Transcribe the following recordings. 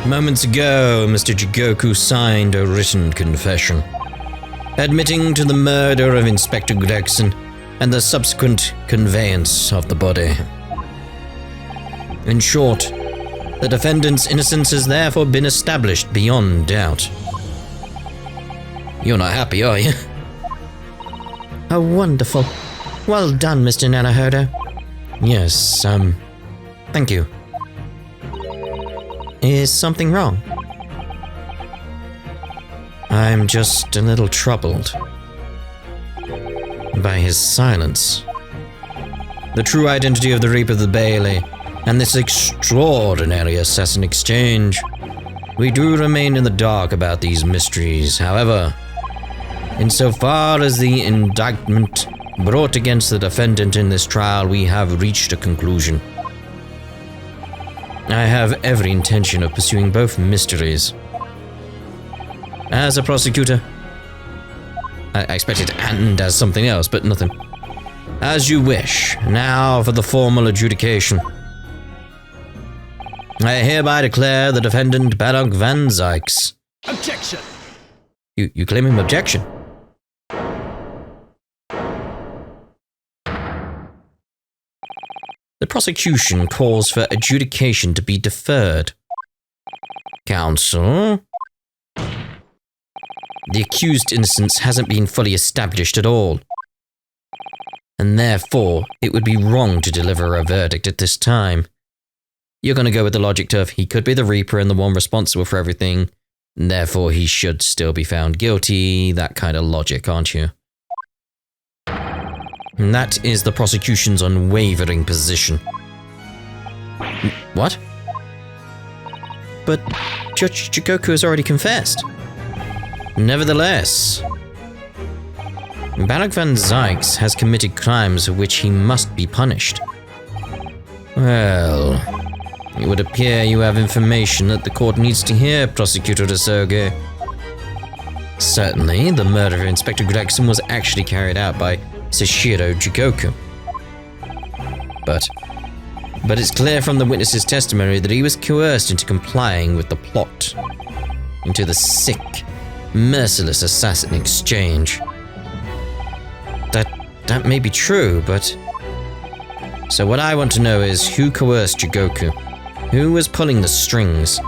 Moments ago, Mr. Jigoku signed a written confession, admitting to the murder of Inspector Gregson and the subsequent conveyance of the body. In short, the defendant's innocence has therefore been established beyond doubt. You're not happy, are you? Oh, wonderful. Well done, Mr. Nanahodo. Yes, thank you. Is something wrong? I'm just a little troubled by his silence. The true identity of the Reaper of the Bailey and this extraordinary assassin exchange. We do remain in the dark about these mysteries. However, insofar as the indictment brought against the defendant in this trial, we have reached a conclusion. I have every intention of pursuing both mysteries. As a prosecutor, I expected and as something else, but nothing. As you wish. Now for the formal adjudication. I hereby declare the defendant Barak Van Zykes. Objection! You claim him objection? The prosecution calls for adjudication to be deferred. Counsel? The accused's innocence hasn't been fully established at all, and therefore it would be wrong to deliver a verdict at this time. You're going to go with the logic of he could be the Reaper and the one responsible for everything, and therefore he should still be found guilty, that kind of logic, aren't you? And that is the prosecution's unwavering position. What? But Judge Jigoku has already confessed. Nevertheless, Barak Van Zykes has committed crimes for which he must be punished. Well, it would appear you have information that the court needs to hear, Prosecutor Asoge. Certainly, the murder of Inspector Gregson was actually carried out by Sashiro Jigoku. But it's clear from the witness's testimony that he was coerced into complying with the plot, into the sick, merciless assassin exchange. That may be true, but... So what I want to know is who coerced Jigoku? Who was pulling the strings?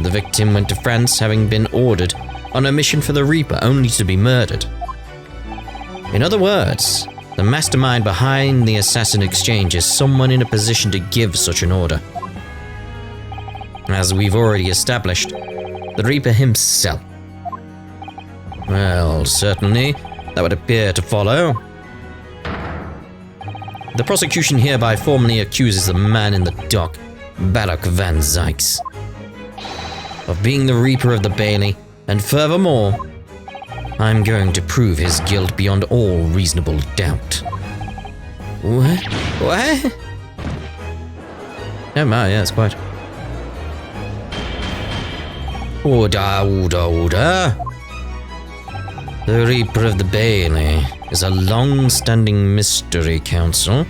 The victim went to France having been ordered on a mission for the Reaper only to be murdered. In other words, the mastermind behind the assassin exchange is someone in a position to give such an order. As we've already established, the Reaper himself. Well, certainly, that would appear to follow. The prosecution hereby formally accuses the man in the dock, Barak Van Zykes, of being the Reaper of the Bailey, and furthermore, I'm going to prove his guilt beyond all reasonable doubt. What? Oh my, yeah, it's quite... Order. The Reaper of the Bailey is a long-standing mystery, Counsel.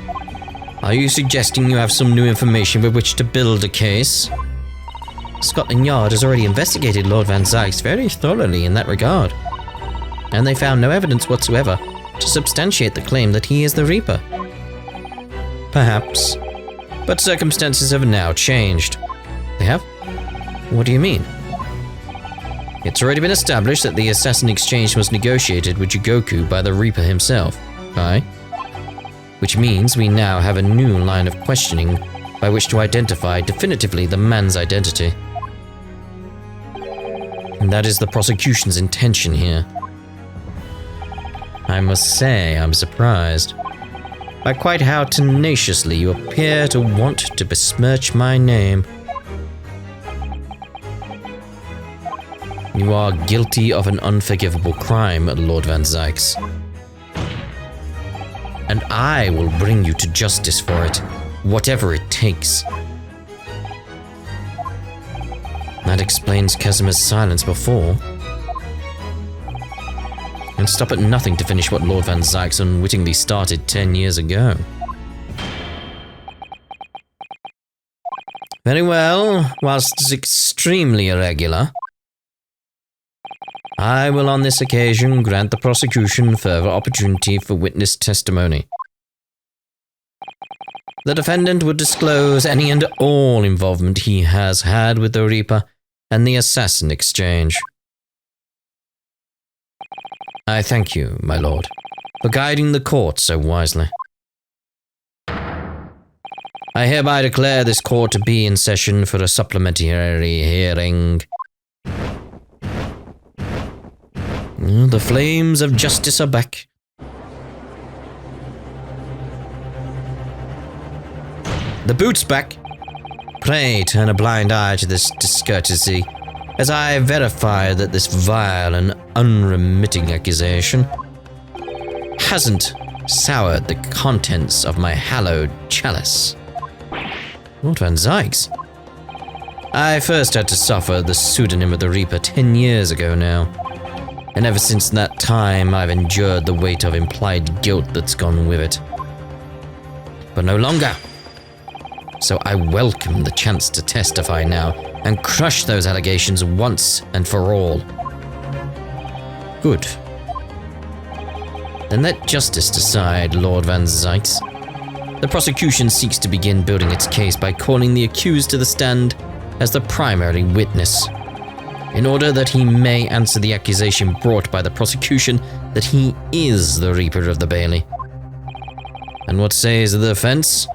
Are you suggesting you have some new information with which to build a case? Scotland Yard has already investigated Lord Van Zykes very thoroughly in that regard, and they found no evidence whatsoever to substantiate the claim that he is the Reaper. Perhaps, but circumstances have now changed. They have? What do you mean? It's already been established that the assassin exchange was negotiated with Jigoku by the Reaper himself, aye? Which means we now have a new line of questioning by which to identify definitively the man's identity. And that is the prosecution's intention here. I must say I'm surprised by quite how tenaciously you appear to want to besmirch my name. You are guilty of an unforgivable crime, Lord Van Zykes. And I will bring you to justice for it, whatever it takes. That explains Casimir's silence before. And stop at nothing to finish what Lord Van Zykes unwittingly started 10 years ago. Very well, whilst it's extremely irregular, I will on this occasion grant the prosecution further opportunity for witness testimony. The defendant would disclose any and all involvement he has had with the Reaper and the assassin exchange. I thank you, my lord, for guiding the court so wisely. I hereby declare this court to be in session for a supplementary hearing. The flames of justice are back. The boot's back. Pray turn a blind eye to this discourtesy, as I verify that this vile and unremitting accusation hasn't soured the contents of my hallowed chalice. Lord Van Zykes. I first had to suffer the pseudonym of the Reaper 10 years ago now, and ever since that time I've endured the weight of implied guilt that's gone with it. But no longer. So I welcome the chance to testify now and crush those allegations once and for all. Good. Then let justice decide, Lord Van Zykes. The prosecution seeks to begin building its case by calling the accused to the stand as the primary witness, in order that he may answer the accusation brought by the prosecution that he is the Reaper of the Bailey. And what says the defense?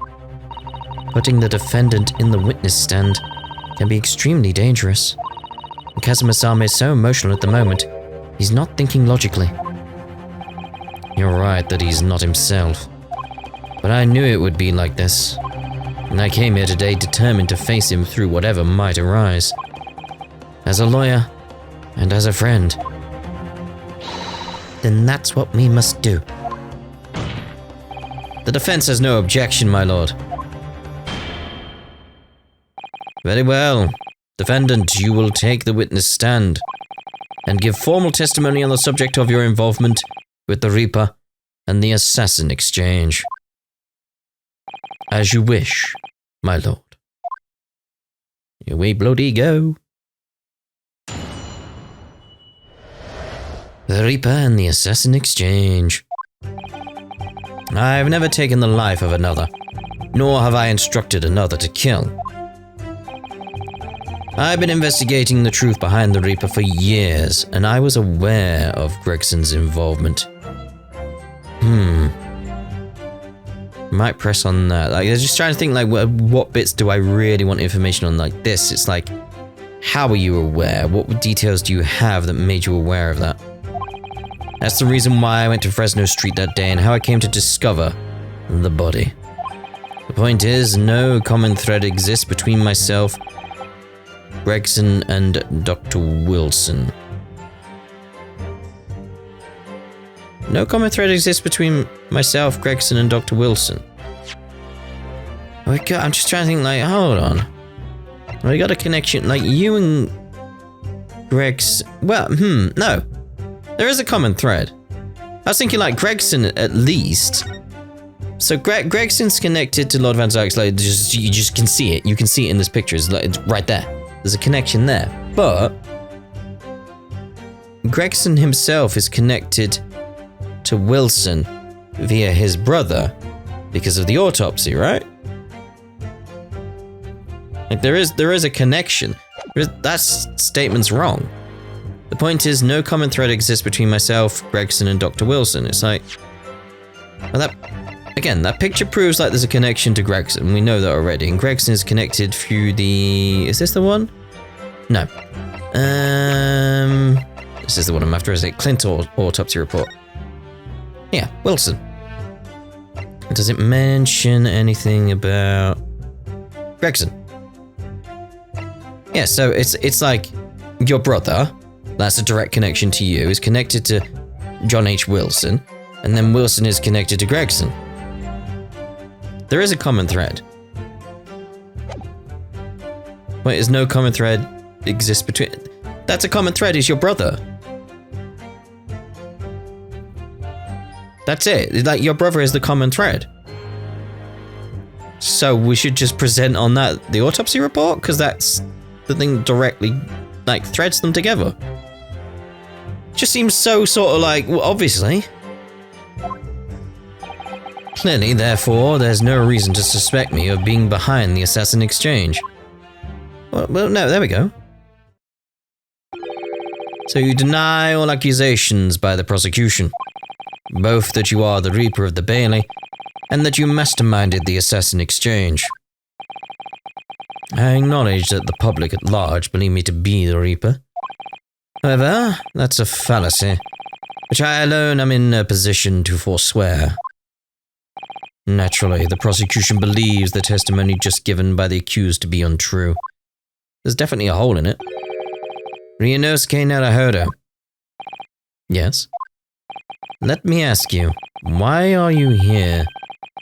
Putting the defendant in the witness stand can be extremely dangerous. Kazuma-sama is so emotional at the moment, he's not thinking logically. You're right that he's not himself. But I knew it would be like this, and I came here today determined to face him through whatever might arise. As a lawyer, and as a friend. Then that's what we must do. The defense has no objection, my lord. Very well. Defendant, you will take the witness stand and give formal testimony on the subject of your involvement with the Reaper and the assassin exchange. As you wish, my lord. Here we bloody go. The Reaper and the assassin exchange. I've never taken the life of another, nor have I instructed another to kill. I've been investigating the truth behind the Reaper for years, and I was aware of Gregson's involvement. Might press on that. Like, I was just trying to think, like, what bits do I really want information on? Like this, it's like, how were you aware? What details do you have that made you aware of that? That's the reason why I went to Fresno Street that day and how I came to discover the body. The point is, no common thread exists between myself, Gregson, and Dr. Wilson. No common thread exists between myself, Gregson, and Dr. Wilson. Oh my god, I'm just trying to think, like, hold on. We got a connection, like, you and Gregson. Well, no. There is a common thread. I was thinking, like, Gregson at least. So Gregson's connected to Lord Van Zykes, like, you just can see it. You can see it in this picture. It's like, it's right there. There's a connection there. But Gregson himself is connected to Wilson via his brother because of the autopsy, right? Like, there is a connection. That statement's wrong. The point is, no common thread exists between myself, Gregson, and Dr. Wilson. It's like, well, that picture proves like there's a connection to Gregson. We know that already. And Gregson is connected through the... Is this the one? No. This is the one I'm after, is it? Clint autopsy report. Yeah, Wilson. Does it mention anything about Gregson? Yeah, so it's like your brother, that's a direct connection to you, is connected to John H. Wilson, and then Wilson is connected to Gregson. There is a common thread. Wait, is no common thread exists between... That's a common thread, is your brother. That's it. Like, your brother is the common thread. So we should just present on that the autopsy report? Because that's the thing that directly, like, threads them together. Just seems so sort of like, well, obviously. Clearly, therefore, there's no reason to suspect me of being behind the assassin exchange. Well, no, there we go. So you deny all accusations by the prosecution, both that you are the Reaper of the Bailey, and that you masterminded the assassin exchange. I acknowledge that the public at large believe me to be the Reaper. However, that's a fallacy, which I alone am in a position to forswear. Naturally, the prosecution believes the testimony just given by the accused to be untrue. There's definitely a hole in it. Ryunosuke Naruhodo. Yes? Let me ask you, why are you here?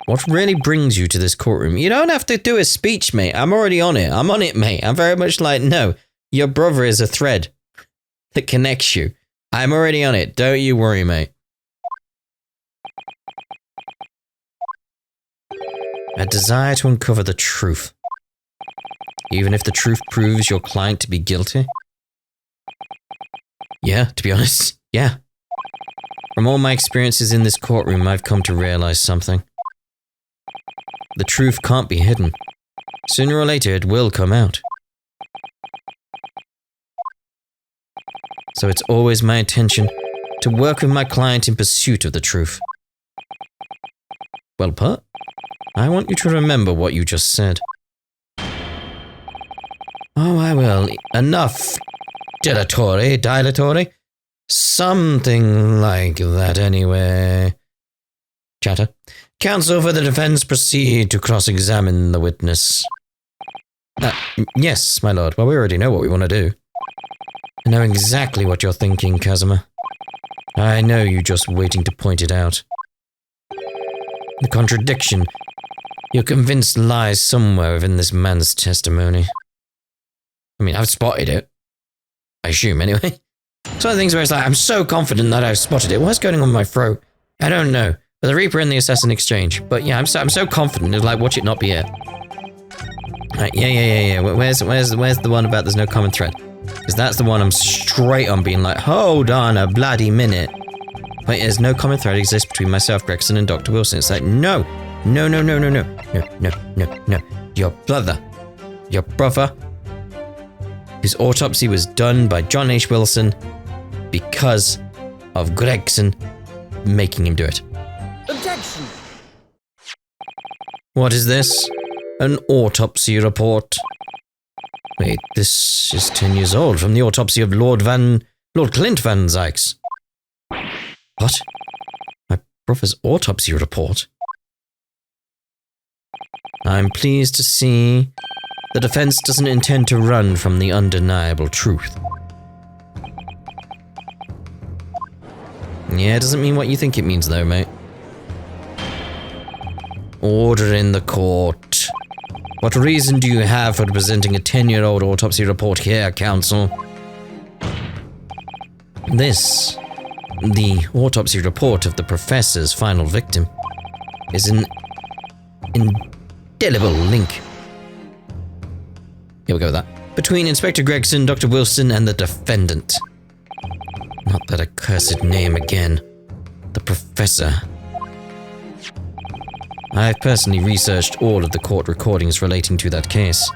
What really brings you to this courtroom? You don't have to do a speech, mate. I'm already on it. I'm on it, mate. I'm very much like, no, your brother is a thread that connects you. I'm already on it. Don't you worry, mate. A desire to uncover the truth. Even if the truth proves your client to be guilty? Yeah, to be honest, yeah. From all my experiences in this courtroom, I've come to realize something. The truth can't be hidden. Sooner or later, it will come out. So it's always my intention to work with my client in pursuit of the truth. Well put. I want you to remember what you just said. Oh, I will. Enough. Dilatory. Something like that anyway. Chatter. Counsel for the defense proceed to cross-examine the witness. Yes, my lord. Well, we already know what we want to do. I know exactly what you're thinking, Kazuma. I know you're just waiting to point it out. The contradiction you're convinced lies somewhere within this man's testimony. I mean, I've spotted it. I assume, anyway. It's one of the things where it's like, I'm so confident that I've spotted it. What's going on with my throat? I don't know. But the Reaper and the Assassin exchange. But yeah, I'm so confident. It's like, watch it not be it. Right, yeah. Where's the one about there's no common thread? Because that's the one I'm straight on being like, hold on a bloody minute. Wait, there's no common thread exists between myself, Gregson, and Dr. Wilson. It's like, no. Your brother, whose autopsy was done by John H. Wilson because of Gregson making him do it. Objection! What is this? An autopsy report. Wait, this is 10 years old from the autopsy of Lord Clint Van Zykes. What? My brother's autopsy report? I'm pleased to see the defense doesn't intend to run from the undeniable truth. Yeah, it doesn't mean what you think it means though, mate. Order in the court. What reason do you have for presenting a 10-year-old autopsy report here, counsel? This, the autopsy report of the professor's final victim, is an indelible link. Here we go with that. Between Inspector Gregson, Dr. Wilson, and the defendant. Not that accursed name again. The professor. I've personally researched all of the court recordings relating to that case.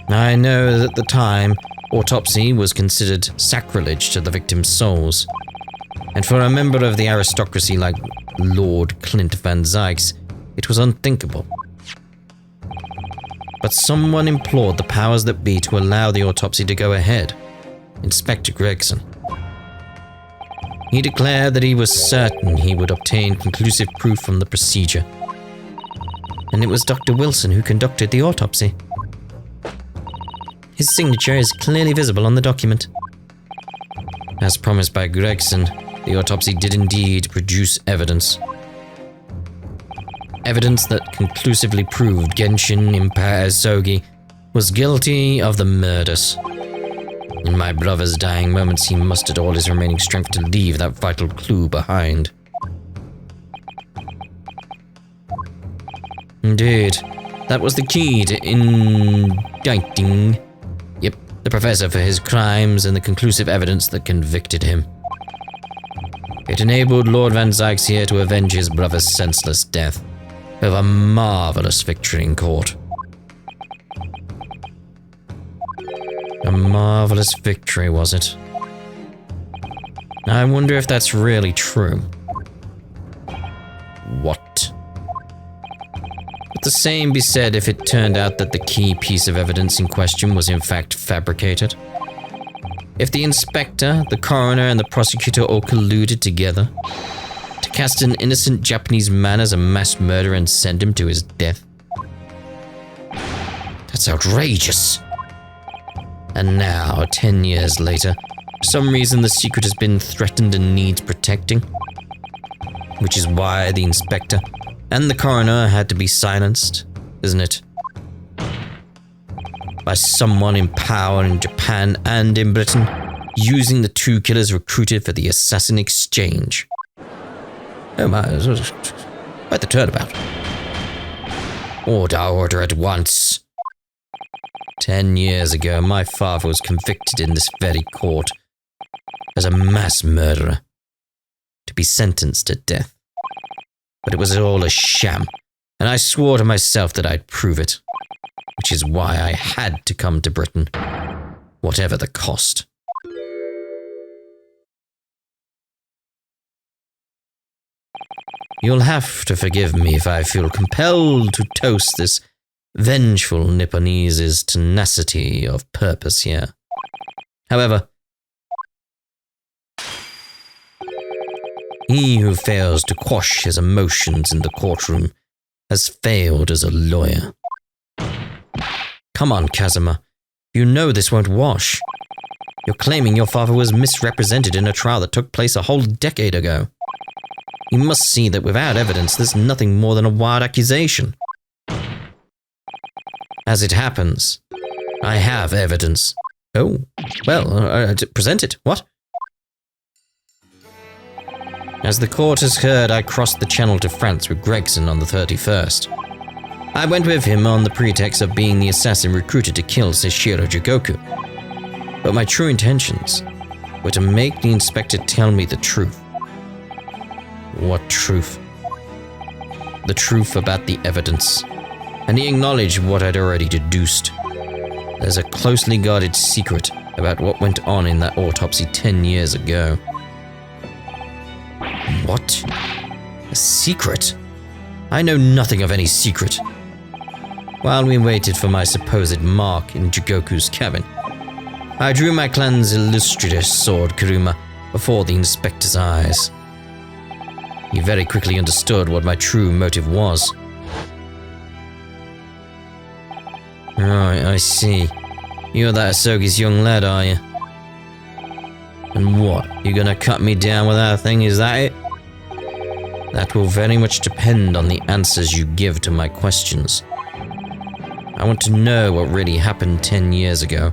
I know that at the time, autopsy was considered sacrilege to the victim's souls. And for a member of the aristocracy like Lord Clint Van Zykes, it was unthinkable. But someone implored the powers that be to allow the autopsy to go ahead. Inspector Gregson. He declared that he was certain he would obtain conclusive proof from the procedure. And it was Dr. Wilson who conducted the autopsy. His signature is clearly visible on the document. As promised by Gregson, the autopsy did indeed produce evidence. Evidence that conclusively proved Genshin Impair Sogi was guilty of the murders. In my brother's dying moments, he mustered all his remaining strength to leave that vital clue behind. Indeed. That was the key to indicting, the professor for his crimes and the conclusive evidence that convicted him. It enabled Lord Van Zykes here to avenge his brother's senseless death with a marvelous victory in court. A marvelous victory, was it? I wonder if that's really true. What? Would the same be said if it turned out that the key piece of evidence in question was in fact fabricated? If the inspector, the coroner, and the prosecutor all colluded together to cast an innocent Japanese man as a mass murderer and send him to his death? That's outrageous. And now, 10 years later, for some reason the secret has been threatened and needs protecting. Which is why the inspector and the coroner had to be silenced, isn't it? By someone in power in Japan and in Britain, using the two killers recruited for the assassin exchange. Oh my, quite the turnabout. Order at once. 10 years ago, my father was convicted in this very court as a mass murderer, to be sentenced to death. But it was all a sham, and I swore to myself that I'd prove it, which is why I had to come to Britain, whatever the cost. You'll have to forgive me if I feel compelled to toast this vengeful Nipponese's tenacity of purpose here. However, he who fails to quash his emotions in the courtroom has failed as a lawyer. Come on, Kazuma. You know this won't wash. You're claiming your father was misrepresented in a trial that took place a whole decade ago. You must see that without evidence, there's nothing more than a wild accusation. As it happens, I have evidence. Oh, well, present it. What? As the court has heard, I crossed the channel to France with Gregson on the 31st. I went with him on the pretext of being the assassin recruited to kill Seishiro Jigoku. But my true intentions were to make the inspector tell me the truth. What truth? The truth about the evidence. And he acknowledged what I'd already deduced. There's a closely guarded secret about what went on in that autopsy 10 years ago. What? A secret? I know nothing of any secret. While we waited for my supposed mark in Jigoku's cabin, I drew my clan's illustrious sword Kuruma before the inspector's eyes. He very quickly understood what my true motive was. Right, I see. You're that Asogi's young lad, are you? And what, you gonna cut me down with that thing, is that it? That will very much depend on the answers you give to my questions. I want to know what really happened 10 years ago.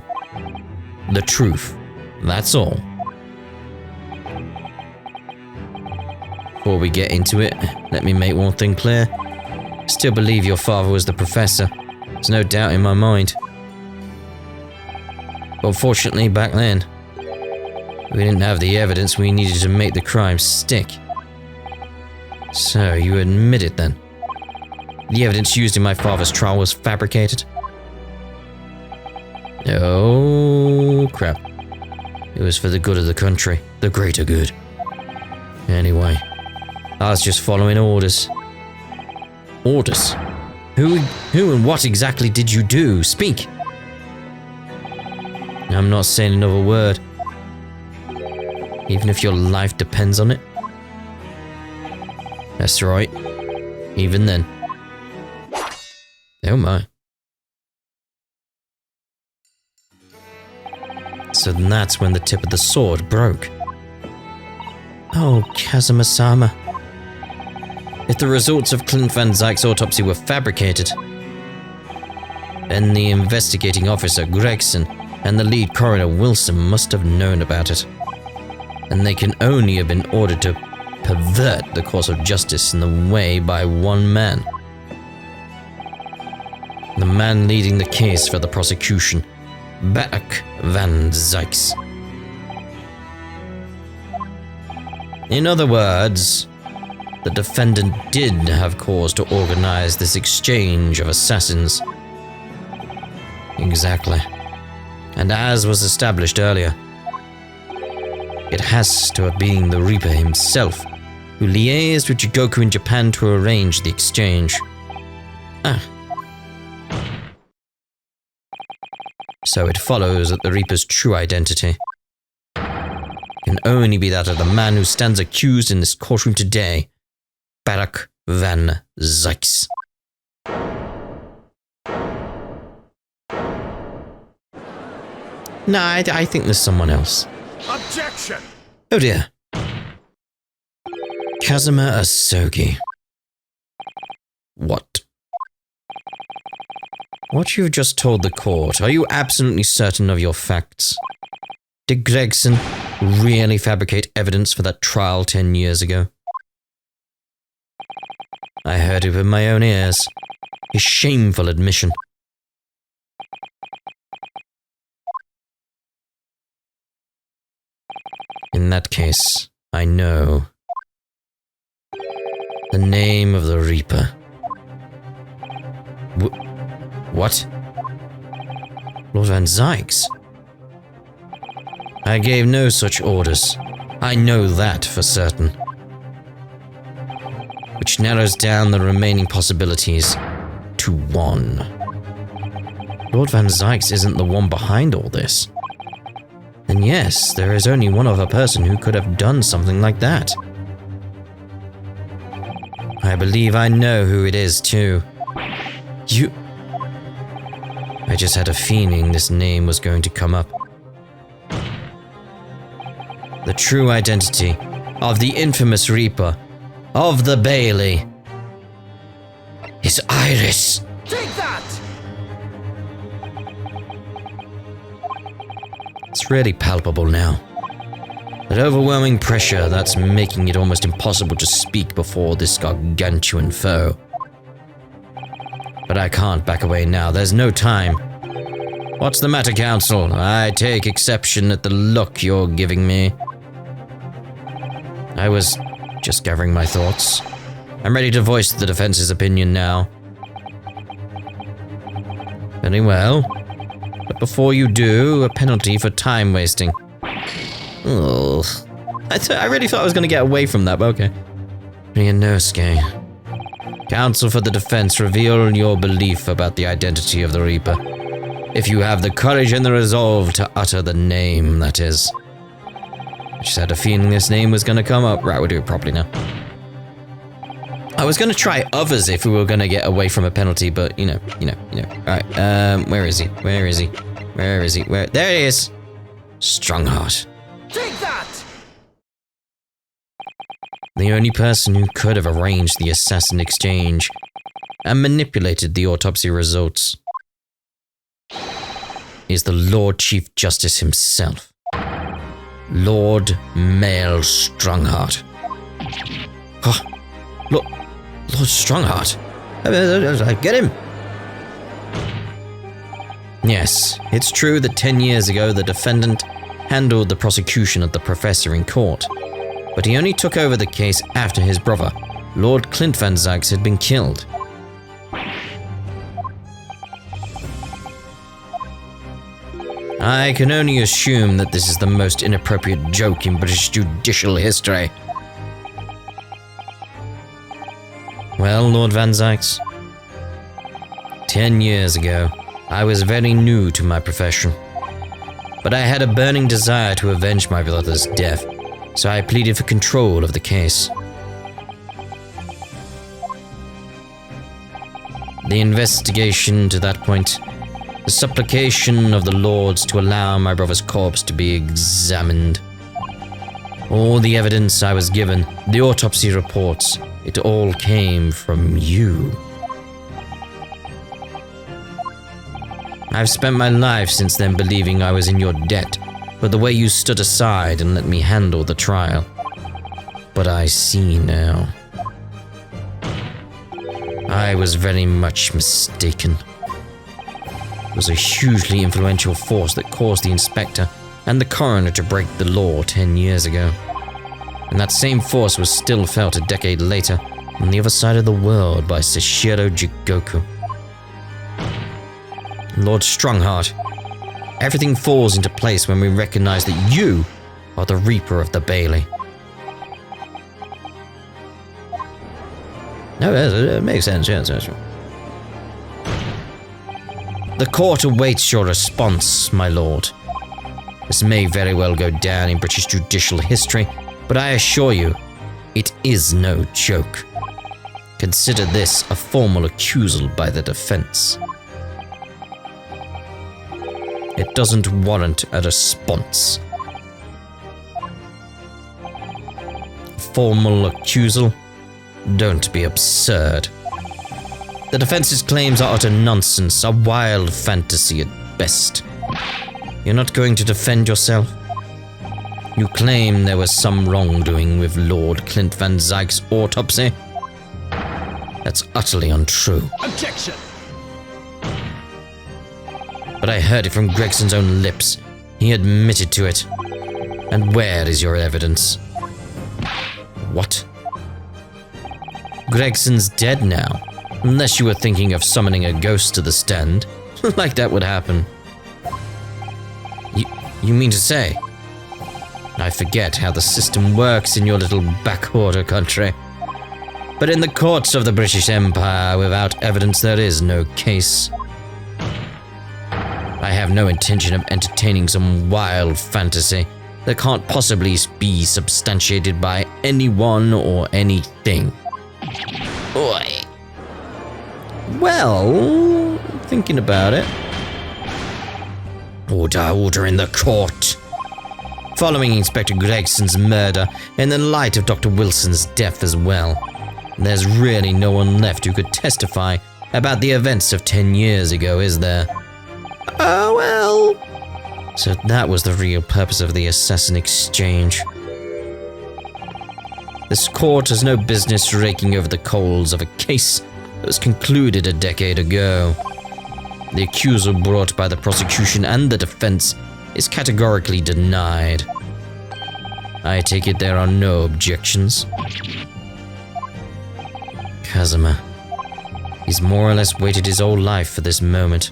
The truth, that's all. Before we get into it, let me make one thing clear. I still believe your father was the professor. There's no doubt in my mind. But unfortunately, back then, we didn't have the evidence we needed to make the crime stick. So, you admit it then? The evidence used in my father's trial was fabricated? Oh, crap. It was for the good of the country, the greater good. Anyway, I was just following orders. Orders? Who and what exactly did you do? Speak! I'm not saying another word. Even if your life depends on it. That's right. Even then. Oh my. So that's when the tip of the sword broke. Oh, Kazuma-sama. If the results of Clint Van Zyk's autopsy were fabricated, then the investigating officer Gregson and the lead coroner Wilson must have known about it. And they can only have been ordered to pervert the course of justice in the way by one man. The man leading the case for the prosecution, Barak van Zykes. In other words, the defendant did have cause to organize this exchange of assassins. Exactly. And as was established earlier, it has to have been the Reaper himself who liaised with Jigoku in Japan to arrange the exchange. So it follows that the Reaper's true identity can only be that of the man who stands accused in this courtroom today, Barak van Zykes. No, I think there's someone else. Objection! Oh dear. Kazuma Asogi. What? What you've just told the court, are you absolutely certain of your facts? Did Gregson really fabricate evidence for that trial 10 years ago? I heard it with my own ears. A shameful admission. In that case, I know. The name of the Reaper. What? Lord Van Zykes? I gave no such orders. I know that for certain. Which narrows down the remaining possibilities to one. Lord Van Zykes isn't the one behind all this. And yes, there is only one other person who could have done something like that. I believe I know who it is, too. You... I just had a feeling this name was going to come up. The true identity of the infamous Reaper of the Bailey is Iris. Take that! It's really palpable now. That overwhelming pressure that's making it almost impossible to speak before this gargantuan foe. But I can't back away now, there's no time. What's the matter, counsel? I take exception at the look you're giving me. I was just gathering my thoughts. I'm ready to voice the defense's opinion now. Very well. But before you do, a penalty for time wasting. Ugh. I really thought I was going to get away from that, but okay. Ryunosuke. Counsel for the defense, reveal your belief about the identity of the Reaper. If you have the courage and the resolve to utter the name, that is. I just had a feeling this name was going to come up. Right, we'll do it properly now. I was going to try others if we were going to get away from a penalty, but you know. Alright, where is he? Where is he? Where is he? Where? There he is! Strongheart. Take that! The only person who could have arranged the assassin exchange and manipulated the autopsy results is the Lord Chief Justice himself. Lord Male Strongheart. Oh, Lord Strongheart. Get him! Yes, it's true that 10 years ago the defendant handled the prosecution of the professor in court, but he only took over the case after his brother, Lord Clint Van Zykes, had been killed. I can only assume that this is the most inappropriate joke in British judicial history. Well, Lord Van Zykes, 10 years ago, I was very new to my profession, but I had a burning desire to avenge my brother's death, so I pleaded for control of the case. The investigation to that point, the supplication of the lords to allow my brother's corpse to be examined. All the evidence I was given, the autopsy reports, it all came from you. I've spent my life since then believing I was in your debt for the way you stood aside and let me handle the trial. But I see now. I was very much mistaken. was a hugely influential force that caused the inspector and the coroner to break the law 10 years ago. And that same force was still felt a decade later on the other side of the world by Sashiro Jigoku. Lord Strongheart, everything falls into place when we recognize that you are the Reaper of the Bailey. No, it makes sense, yes. The court awaits your response, my lord. This may very well go down in British judicial history, but I assure you, it is no joke. Consider this a formal accusal by the defense. It doesn't warrant a response. Formal accusal? Don't be absurd. The defense's claims are utter nonsense, a wild fantasy at best. You're not going to defend yourself? You claim there was some wrongdoing with Lord Clint Van Zyg's autopsy? That's utterly untrue. Objection! But I heard it from Gregson's own lips. He admitted to it. And where is your evidence? What? Gregson's dead now, unless you were thinking of summoning a ghost to the stand. Like that would happen. You mean to say? I forget how the system works in your little backwater country. But in the courts of the British Empire, without evidence there is no case. I have no intention of entertaining some wild fantasy that can't possibly be substantiated by anyone or anything. Oi. Well, thinking about it. Order in the court. Following Inspector Gregson's murder, and in light of Dr. Wilson's death as well, there's really no one left who could testify about the events of 10 years ago, is there? Oh well. So that was the real purpose of the assassin exchange. This court has no business raking over the coals of a case that was concluded a decade ago. The accusal brought by the prosecution and the defense is categorically denied. I take it there are no objections. Kazuma. He's more or less waited his whole life for this moment.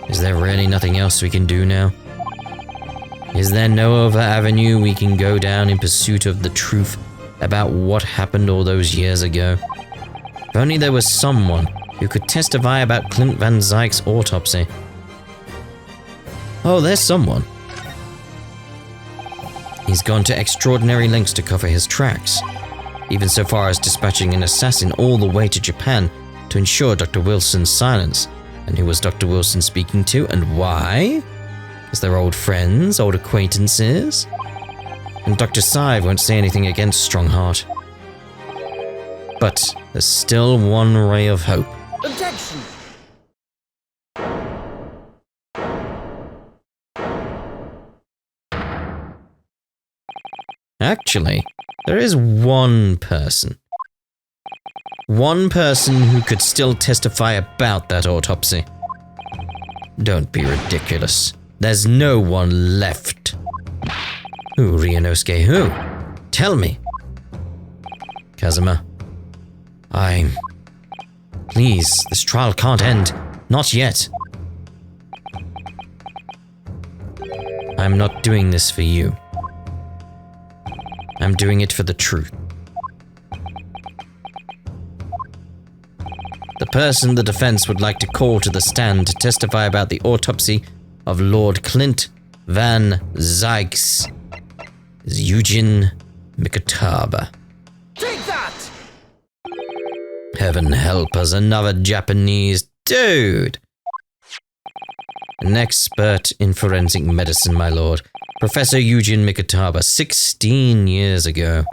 Is there really nothing else we can do now? Is there no other avenue we can go down in pursuit of the truth about what happened all those years ago? If only there was someone who could testify about Clint Van Zyg's autopsy. Oh, there's someone. He's gone to extraordinary lengths to cover his tracks, even so far as dispatching an assassin all the way to Japan to ensure Dr. Wilson's silence. And who was Dr. Wilson speaking to, and why? Because they're old friends, old acquaintances. And Dr. Sive won't say anything against Strongheart. But there's still one ray of hope. Objection! Actually, there is one person. One person who could still testify about that autopsy. Don't be ridiculous. There's no one left. Who, Ryunosuke, who? Tell me. Kazuma. Please, this trial can't end. Not yet. I'm not doing this for you. I'm doing it for the truth. The person the defense would like to call to the stand to testify about the autopsy of Lord Clint Van Zyg's is Eugene Mikotaba. Take that! Heaven help us, another Japanese dude. An expert in forensic medicine, my lord. Professor Eugene Mikotaba, 16 years ago.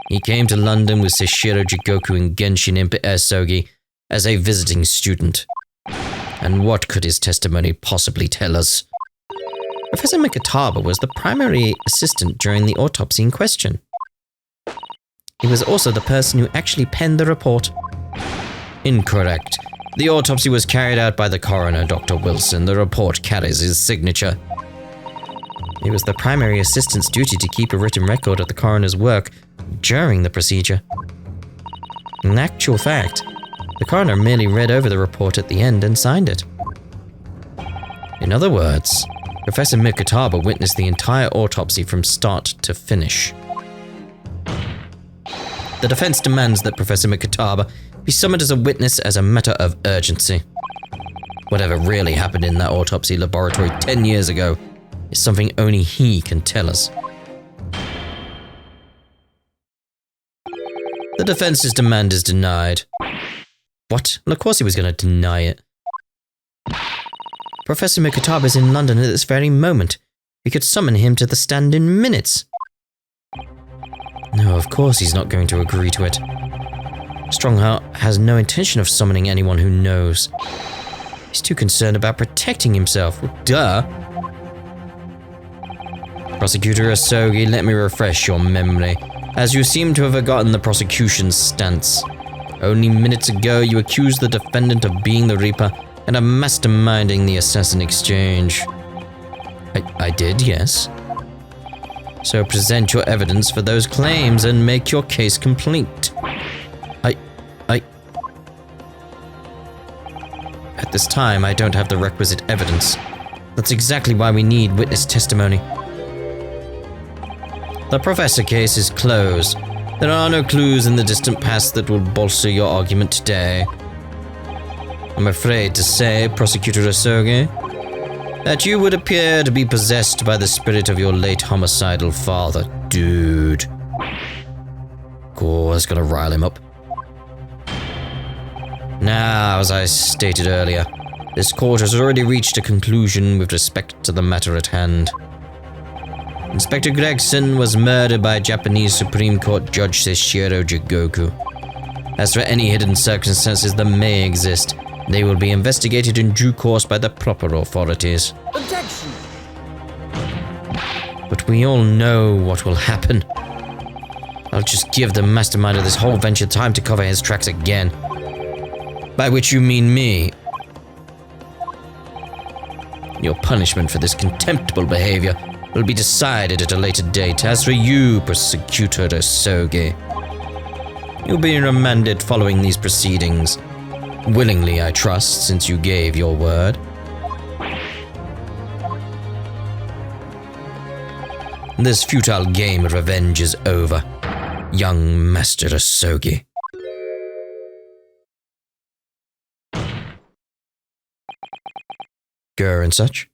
He came to London with Sashiro Jigoku and Genshin Impa Esogi as a visiting student. And what could his testimony possibly tell us? Professor Mikotaba was the primary assistant during the autopsy in question. He was also the person who actually penned the report. Incorrect. The autopsy was carried out by the coroner, Dr. Wilson. The report carries his signature. It was the primary assistant's duty to keep a written record of the coroner's work during the procedure. In actual fact, the coroner merely read over the report at the end and signed it. In other words, Professor Mikataba witnessed the entire autopsy from start to finish. The defense demands that Professor Mikataba be summoned as a witness as a matter of urgency. Whatever really happened in that autopsy laboratory 10 years ago is something only he can tell us. The defense's demand is denied. What? Well, of course he was going to deny it. Professor Mikataba is in London at this very moment. We could summon him to the stand in minutes. No, of course he's not going to agree to it. Strongheart has no intention of summoning anyone who knows. He's too concerned about protecting himself. Well, duh. Prosecutor Asogi, let me refresh your memory, as you seem to have forgotten the prosecution's stance. Only minutes ago, you accused the defendant of being the Reaper and of masterminding the assassin exchange. I did, yes. So present your evidence for those claims and make your case complete. At this time, I don't have the requisite evidence. That's exactly why we need witness testimony. The professor case is closed. There are no clues in the distant past that will bolster your argument today. I'm afraid to say, Prosecutor Asogi, that you would appear to be possessed by the spirit of your late homicidal father, dude. Cool, that's gonna rile him up. Now, as I stated earlier, this court has already reached a conclusion with respect to the matter at hand. Inspector Gregson was murdered by Japanese Supreme Court Judge Seishiro Jigoku. As for any hidden circumstances that may exist, they will be investigated in due course by the proper authorities. Objection! But we all know what will happen. I'll just give the mastermind of this whole venture time to cover his tracks again. By which you mean me. Your punishment for this contemptible behavior will be decided at a later date. As for you, Prosecutor Asogi, you'll be remanded following these proceedings. Willingly, I trust, since you gave your word. This futile game of revenge is over, young Master Asogi. Gur and such.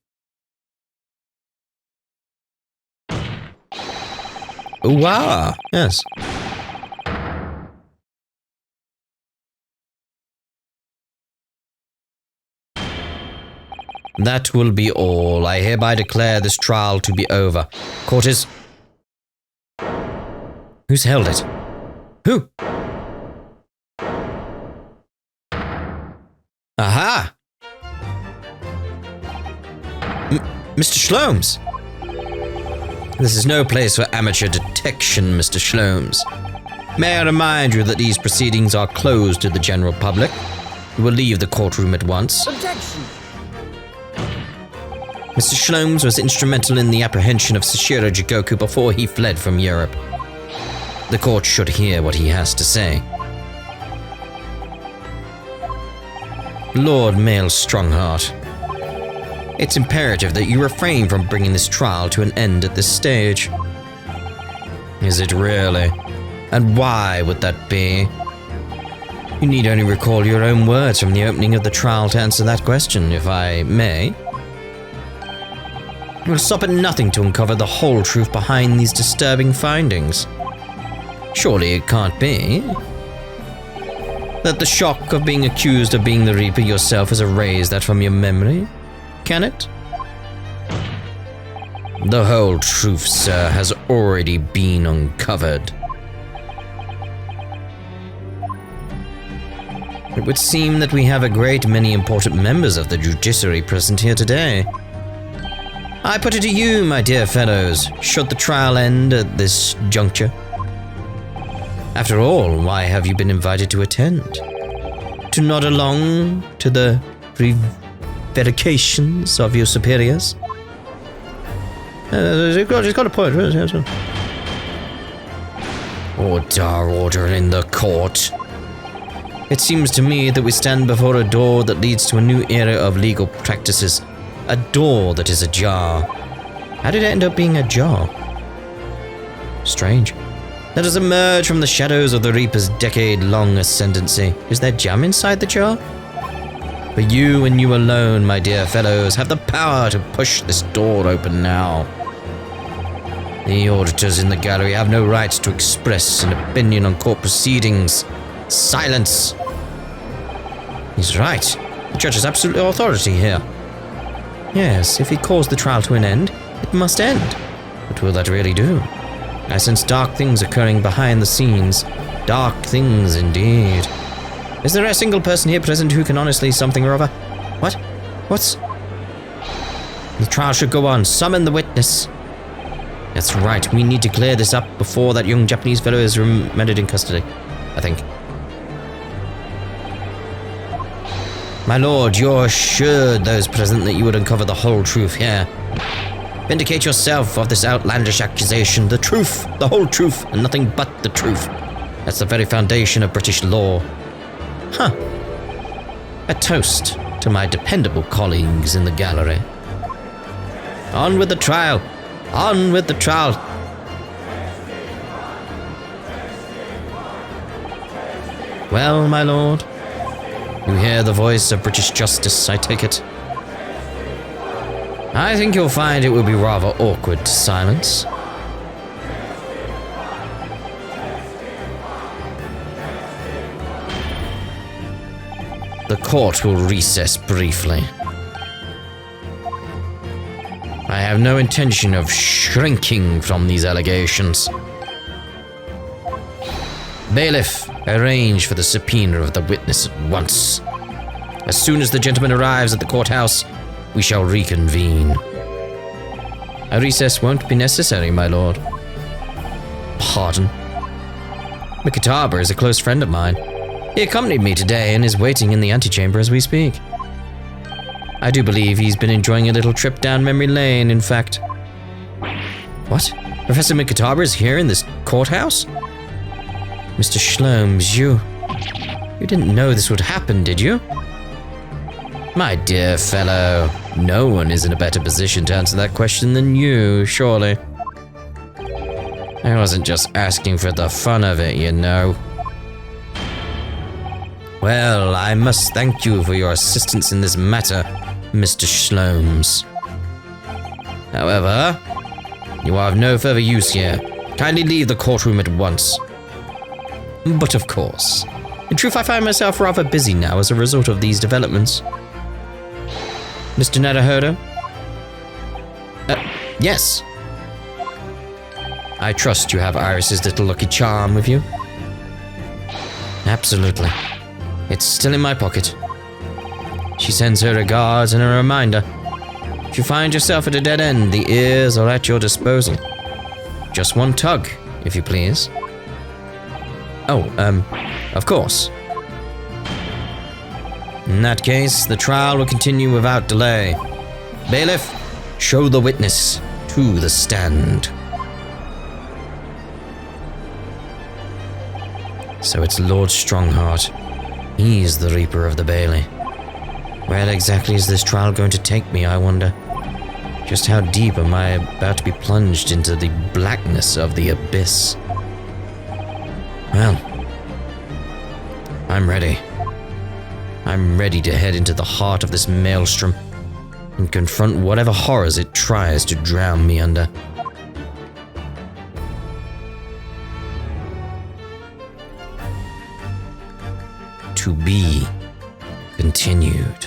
Ooh, ah, yes. That will be all. I hereby declare this trial to be over. Court is... Who's held it? Who? Aha! Mr. Sholmes! This is no place for amateur detection, Mr. Sholmes. May I remind you that these proceedings are closed to the general public? You will leave the courtroom at once. Objection! Mr. Sholmes was instrumental in the apprehension of Seishiro Jigoku before he fled from Europe. The court should hear what he has to say. Lord Mail Strongheart, it's imperative that you refrain from bringing this trial to an end at this stage. Is it really? And why would that be? You need only recall your own words from the opening of the trial to answer that question, if I may. It will stop at nothing to uncover the whole truth behind these disturbing findings. Surely it can't be that the shock of being accused of being the Reaper yourself has erased that from your memory, can it? The whole truth, sir, has already been uncovered. It would seem that we have a great many important members of the judiciary present here today. I put it to you, my dear fellows, should the trial end at this juncture? After all, why have you been invited to attend? To to nod along to the prevarications of your superiors? He's got a point. Order in the court. It seems to me that we stand before a door that leads to a new era of legal practices. A door that is ajar. How did it end up being ajar? Strange. Let us emerge from the shadows of the Reaper's decade-long ascendancy. Is there jam inside the jar? But you and you alone, my dear fellows, have the power to push this door open now. The auditors in the gallery have no right to express an opinion on court proceedings. Silence! He's right. The judge has absolute authority here. Yes, if he calls the trial to an end, it must end. But will that really do? I sense dark things occurring behind the scenes. Dark things indeed. Is there a single person here present who can honestly something or other? What? What's... The trial should go on. Summon the witness. That's right. We need to clear this up before that young Japanese fellow is remanded in custody, I think. My lord, you're assured those present that you would uncover the whole truth here. Vindicate yourself of this outlandish accusation. The truth, the whole truth, and nothing but the truth. That's the very foundation of British law. Huh. A toast to my dependable colleagues in the gallery. On with the trial. On with the trial. Well, my lord, you hear the voice of British justice, I take it. I think you'll find it will be rather awkward to silence. The court will recess briefly. I have no intention of shrinking from these allegations. Bailiff, arrange for the subpoena of the witness at once. As soon as the gentleman arrives at the courthouse, we shall reconvene. A recess won't be necessary, my lord. Pardon? Mikitaba is a close friend of mine. He accompanied me today and is waiting in the antechamber as we speak. I do believe he's been enjoying a little trip down memory lane, in fact. What? Professor Mikitaba is here in this courthouse? Mr. Sholmes, you didn't know this would happen, did you? My dear fellow, no one is in a better position to answer that question than you, surely. I wasn't just asking for the fun of it, you know. Well, I must thank you for your assistance in this matter, Mr. Sholmes. However, you are of no further use here. Kindly leave the courtroom at once. But of course, in truth I find myself rather busy now as a result of these developments. Mr. Naruhodo? Yes. I trust you have Iris's little lucky charm with you? Absolutely. It's still in my pocket. She sends her regards and a reminder. If you find yourself at a dead end, the ears are at your disposal. Just one tug, if you please. Oh, of course. In that case, the trial will continue without delay. Bailiff, show the witness to the stand. So it's Lord Strongheart. He's the Reaper of the Bailey. Where exactly is this trial going to take me, I wonder? Just how deep am I about to be plunged into the blackness of the abyss? Well, I'm ready. I'm ready to head into the heart of this maelstrom and confront whatever horrors it tries to drown me under. To be continued.